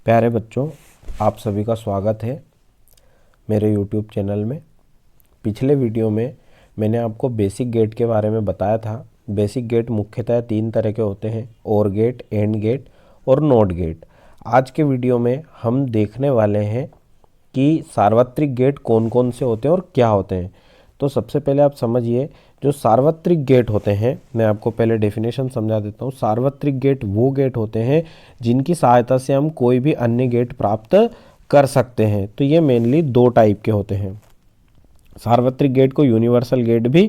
प्यारे बच्चों, आप सभी का स्वागत है मेरे YouTube चैनल में। पिछले वीडियो में मैंने आपको बेसिक गेट के बारे में बताया था। बेसिक गेट मुख्यतः 3 तरह के होते हैं, OR गेट, एंड गेट और नॉट गेट। आज के वीडियो में हम देखने वाले हैं कि सार्वत्रिक गेट कौन कौन से होते हैं और क्या होते हैं। तो सबसे पहले आप समझिए, जो सार्वत्रिक गेट होते हैं, मैं आपको पहले डेफिनेशन समझा देता हूँ। सार्वत्रिक गेट वो गेट होते हैं जिनकी सहायता से हम कोई भी अन्य गेट प्राप्त कर सकते हैं। तो ये मेनली 2 टाइप के होते हैं। सार्वत्रिक गेट को यूनिवर्सल गेट भी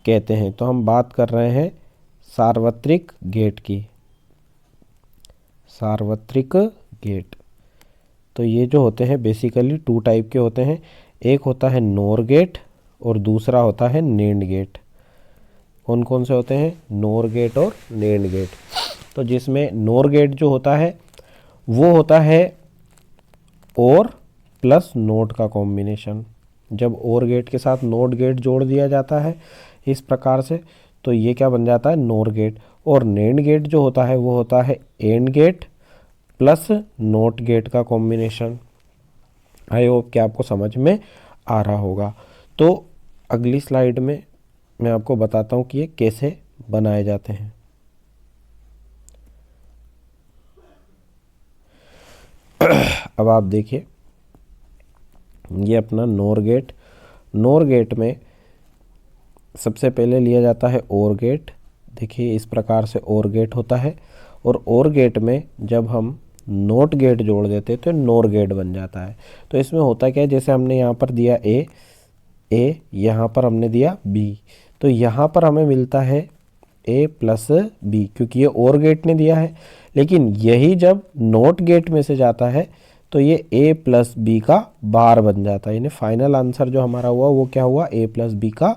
कहते हैं। तो हम बात कर रहे हैं सार्वत्रिक गेट की। सार्वत्रिक गेट, तो ये जो होते हैं बेसिकली 2 टाइप के होते हैं। एक होता है नोर गेट और दूसरा होता है नेंड गेट। कौन कौन से होते हैं? नोर गेट और नेंड गेट। तो जिसमें नोर गेट जो होता है वो होता है और प्लस नोट का कॉम्बिनेशन। जब और गेट के साथ नोट गेट जोड़ दिया जाता है इस प्रकार से, तो ये क्या बन जाता है? NOR gate. और नेंड गेट जो होता है वो होता है AND gate plus NOT gate का कॉम्बिनेशन। आई होप कि आपको समझ में आ रहा होगा। तो अगली स्लाइड में मैं आपको बताता हूँ कि ये कैसे बनाए जाते हैं। अब आप देखिए, ये अपना नोर गेट। नोर गेट में सबसे पहले लिया जाता है और गेट। देखिए इस प्रकार से और गेट होता है। और गेट में जब हम नोट गेट जोड़ देते हैं तो नोर गेट बन जाता है। तो इसमें होता क्या है, जैसे हमने यहाँ पर दिया ए, यहाँ पर हमने दिया बी, तो यहाँ पर हमें मिलता है ए प्लस बी, क्योंकि ये और गेट ने दिया है। लेकिन यही जब नोट गेट में से जाता है तो ये ए प्लस बी का बार बन जाता है। यानी फाइनल आंसर जो हमारा हुआ वो क्या हुआ? ए प्लस बी का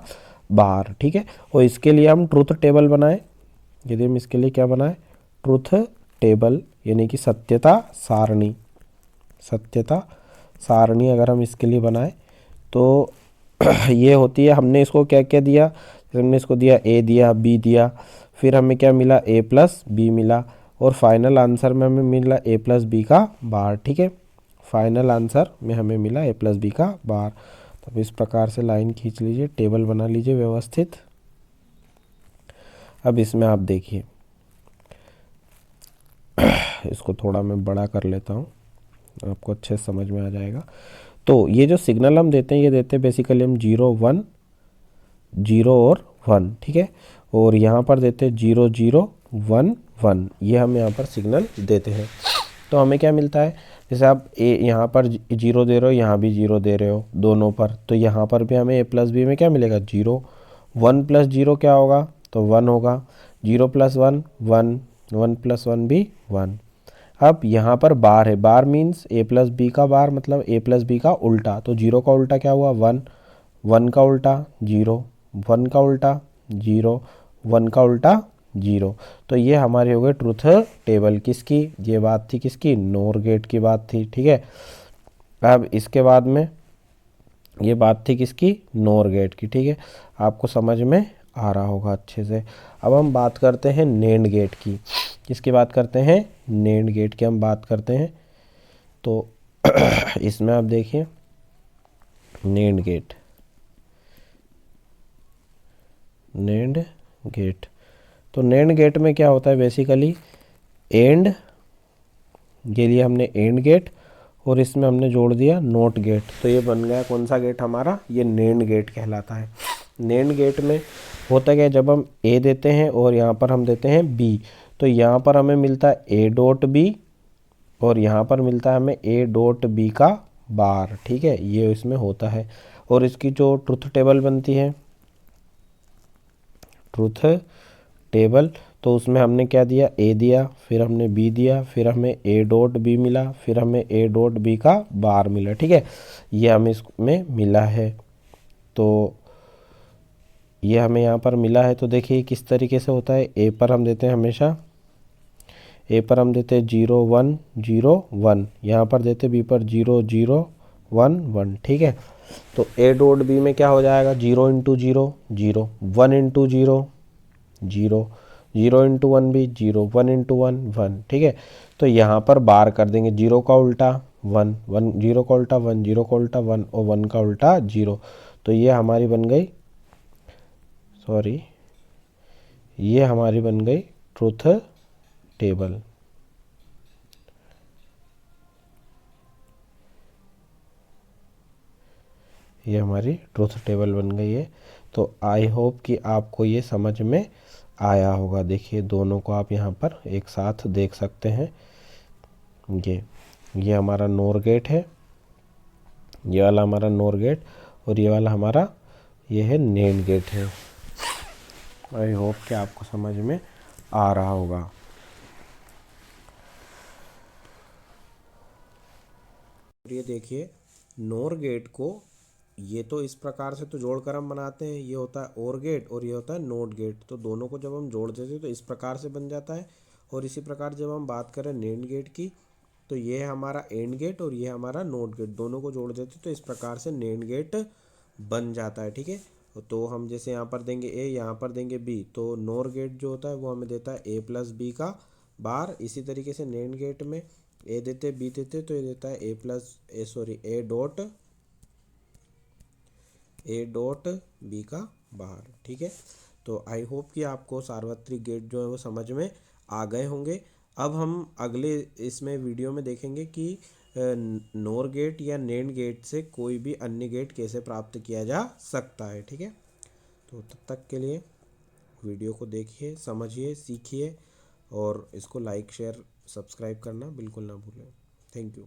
बार। ठीक है। और इसके लिए हम ट्रुथ टेबल बनाए। यदि हम इसके लिए क्या बनाए? ट्रुथ टेबल, यानी कि सत्यता सारणी। सत्यता सारणी अगर हम इसके लिए बनाए तो ये होती है, हमने इसको क्या क्या दिया? हमने इसको दिया ए, दिया बी, दिया, फिर हमें क्या मिला? ए प्लस बी मिला, और फाइनल आंसर में हमें मिला ए प्लस बी का बार। ठीक है, फाइनल आंसर में हमें मिला ए प्लस बी का बार। तो इस प्रकार से लाइन खींच लीजिए, टेबल बना लीजिए व्यवस्थित। अब इसमें आप देखिए, इसको थोड़ा मैं बड़ा कर लेता हूँ, आपको अच्छे से समझ में आ जाएगा। तो ये जो सिग्नल हम देते हैं, ये देते हैं बेसिकली हम 0 1 0 और 1। ठीक है। और यहाँ पर देते हैं 0 0 1 1, ये हम यहाँ पर सिग्नल देते हैं। तो हमें क्या मिलता है? जैसे आप ए यहाँ पर 0 दे रहे हो, यहाँ भी 0 दे रहे हो दोनों पर, तो यहाँ पर भी हमें ए प्लस बी में क्या मिलेगा? 0। 1 प्लस 0 क्या होगा? तो 1 होगा। 0 प्लस 1 1, 1 प्लस 1 भी 1। अब यहाँ पर बार है, बार मीन्स ए प्लस बी का बार, मतलब ए प्लस बी का उल्टा। तो 0 का उल्टा क्या हुआ? 1, 1 का उल्टा 0, 1 का उल्टा 0, 1 का उल्टा 0। तो ये हमारी हो गई ट्रुथ टेबल। किसकी? ये बात थी किसकी? नोर गेट की बात थी। ठीक है। अब इसके बाद में ये बात थी किसकी? नोर गेट की। ठीक है, आपको समझ में आ रहा होगा अच्छे से। अब हम बात करते हैं नेंड गेट की। किसकी बात करते हैं? नेंड गेट की हम बात करते हैं। तो इसमें आप देखिए, नेंड गेट, नेंड गेट। तो नेंड गेट में क्या होता है बेसिकली? एंड, के लिए हमने एंड गेट और इसमें हमने जोड़ दिया नोट गेट। तो ये बन गया कौन सा गेट हमारा? ये नेंड गेट कहलाता है। नेंड गेट में होता क्या है, जब हम ए देते हैं और यहाँ पर हम देते हैं बी, तो यहाँ पर हमें मिलता है ए डॉट बी और यहाँ पर मिलता है हमें ए डॉट बी का बार। ठीक है, ये इसमें होता है। और इसकी जो ट्रुथ टेबल बनती है, ट्रुथ टेबल, तो उसमें हमने क्या दिया? ए दिया, फिर हमने बी दिया, फिर हमें ए डॉट बी मिला, फिर हमें ए डॉट बी का बार मिला। ठीक है, ये हमें इसमें मिला है। तो ये हमें यहाँ पर मिला है। तो देखिए किस तरीके से होता है। ए पर हम देते हैं हमेशा, ए पर हम देते हैं 0 1 0 1, यहाँ पर देते बी पर 0 0 1 1। ठीक है। तो ए डॉट बी में क्या हो जाएगा? 0 इंटू 0 0, 1 इंटू 0 0, 0 इंटू वन भी 0, 1 इंटू वन 1, ठीक है। तो यहाँ पर बार कर देंगे, 0 का उल्टा 1, 1 0 का उल्टा 1, 0 का उल्टा 1 और 1 का उल्टा 0। तो ये हमारी बन गई, सॉरी, ये हमारी बन गई ट्रुथ टेबल। ये हमारी ट्रुथ टेबल बन गई है। तो आई होप कि आपको ये समझ में आया होगा। देखिए दोनों को आप यहाँ पर एक साथ देख सकते हैं। ये हमारा नोर गेट है, ये वाला हमारा नोर गेट, और ये वाला हमारा ये है नेंड गेट है। आई होप कि आपको समझ में आ रहा होगा। ये देखिए नोर गेट को ये तो इस प्रकार से तो जोड़कर हम बनाते हैं, ये होता है ओर गेट और ये होता है नोट गेट। तो दोनों को जब हम जोड़ देते हैं तो इस प्रकार से बन जाता है। और इसी प्रकार जब हम बात करें नेंड गेट की, तो ये है हमारा एंड गेट और ये हमारा नोट गेट, दोनों को जोड़ देते तो इस प्रकार से नेंड गेट बन जाता है, ठीक है। तो हम जैसे यहाँ पर देंगे ए, यहाँ पर देंगे बी, तो नोर गेट जो होता है वो हमें देता है ए प्लस बी का बार। इसी तरीके से नेंड गेट में ए देते बी देते तो ये देता है ए प्लस ए डॉट बी का बाहर, ठीक है। तो आई होप कि आपको सार्वत्रिक गेट जो है वो समझ में आ गए होंगे। अब हम अगले इसमें वीडियो में देखेंगे कि नोर गेट या नेंड गेट से कोई भी अन्य गेट कैसे प्राप्त किया जा सकता है, ठीक है। तो तब तक के लिए वीडियो को देखिए, समझिए, सीखिए और इसको लाइक शेयर सब्सक्राइब करना बिल्कुल ना भूलें। Thank you.